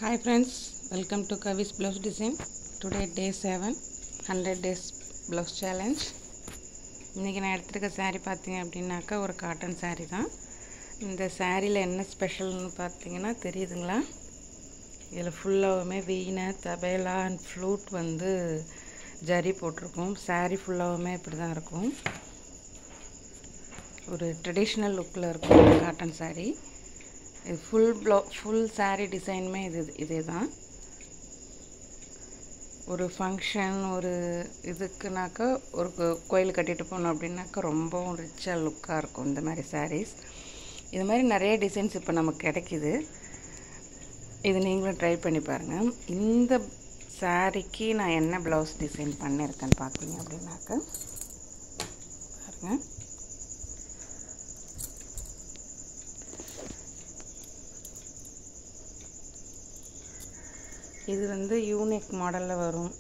Hi friends, welcome to Kavi's Blouse Design. Today day 7, 100 days blouse challenge. இன்றைக்கி நான் எடுத்துருக்க saree பார்த்தீங்க அப்படின்னாக்கா ஒரு காட்டன் saree தான். இந்த சாரியில் என்ன ஸ்பெஷல்னு பார்த்தீங்கன்னா தெரியுதுங்களா? இதில் ஃபுல்லாகவுமே வீணை தபேலா அண்ட் ஃப்ளூட் வந்து ஜரி போட்டிருக்கும். saree ஃபுல்லாகவுமே இப்படி தான் இருக்கும். ஒரு ட்ரெடிஷ்னல் லுக்கில் இருக்கும் காட்டன் saree. இது ஃபுல் saree டிசைனுமே இதே தான். ஒரு ஃபங்க்ஷன் ஒரு இதுக்குனாக்கா ஒரு கோயில் கட்டிட்டு போனோம் அப்படின்னாக்கா ரொம்பவும் ரிச்சாக லுக்காக இருக்கும் இந்த மாதிரி sarees. இது மாதிரி நிறைய டிசைன்ஸ் இப்போ நமக்கு கிடைக்கிது. இது நீங்களும் ட்ரை பண்ணி பாருங்கள். இந்த சாரீக்கு நான் என்ன ப்ளவுஸ் டிசைன் பண்ணியிருக்கேன்னு பார்த்தீங்க அப்படின்னாக்கா பாருங்கள். இது வந்து யூனிக் மாடலில் வரும்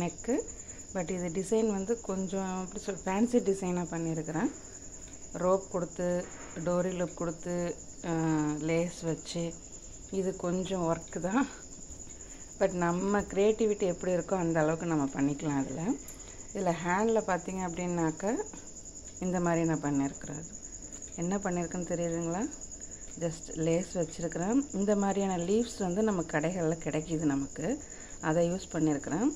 நெக்கு. பட் இது டிசைன் வந்து கொஞ்சம் எப்படி சொல் ஃபேன்சி டிசைனாக பண்ணியிருக்கிறேன். ரோப் கொடுத்து டோரி லூப் கொடுத்து லேஸ் வச்சு இது கொஞ்சம் ஒர்க்கு தான். பட் நம்ம க்ரியேட்டிவிட்டி எப்படி இருக்கோ அந்த அளவுக்கு நம்ம பண்ணிக்கலாம். இதில் ஹேண்டில் பார்த்திங்க அப்படின்னாக்கா இந்த மாதிரி நான் பண்ணியிருக்கிறேன். என்ன பண்ணியிருக்கேன்னு தெரியுதுங்களா? ஜஸ்ட் லேஸ் வச்சுருக்கிறேன். இந்த மாதிரியான லீவ்ஸ் வந்து நம்ம கடைகளில் கிடைக்கிது நமக்கு, அதை யூஸ் பண்ணியிருக்கிறேன்.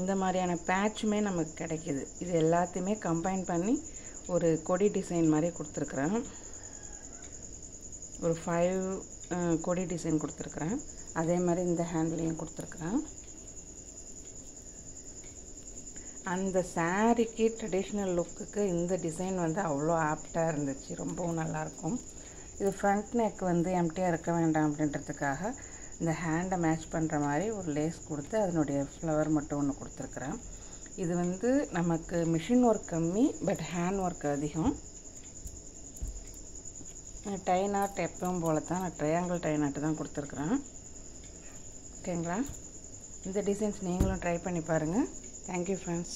இந்த மாதிரியான பேட்சுமே நமக்கு கிடைக்கிது. இது எல்லாத்தையுமே கம்பைன் பண்ணி ஒரு கொடி டிசைன் மாதிரி கொடுத்துருக்குறேன். ஒரு 5 கொடி டிசைன் கொடுத்துருக்குறேன். அதே மாதிரி இந்த ஹேண்ட்லேயும் கொடுத்துருக்குறேன். அந்த சாரீக்கு ட்ரெடிஷ்னல் லுக்குக்கு இந்த டிசைன் வந்து அவ்வளோ ஆப்டாக இருந்துச்சு. ரொம்பவும் நல்லாயிருக்கும். இது ஃப்ரண்ட் நெக் வந்து எம்டியாக இருக்க வேண்டாம் அப்படின்றதுக்காக இந்த ஹேண்டை மேட்ச் பண்ணுற மாதிரி ஒரு லேஸ் கொடுத்து அதனுடைய ஃப்ளவர் மட்டும் ஒன்று கொடுத்துருக்குறேன். இது வந்து நமக்கு மிஷின் ஒர்க் கம்மி, பட் ஹேண்ட் ஒர்க் அதிகம். டை நாட் எப்பவும் போல தான் நான் ட்ரையாங்கிள் டை நாட்டு தான் கொடுத்துருக்குறேன். ஓகேங்களா? இந்த டிசைன்ஸ் நீங்களும் ட்ரை பண்ணி பாருங்கள். Thank you friends.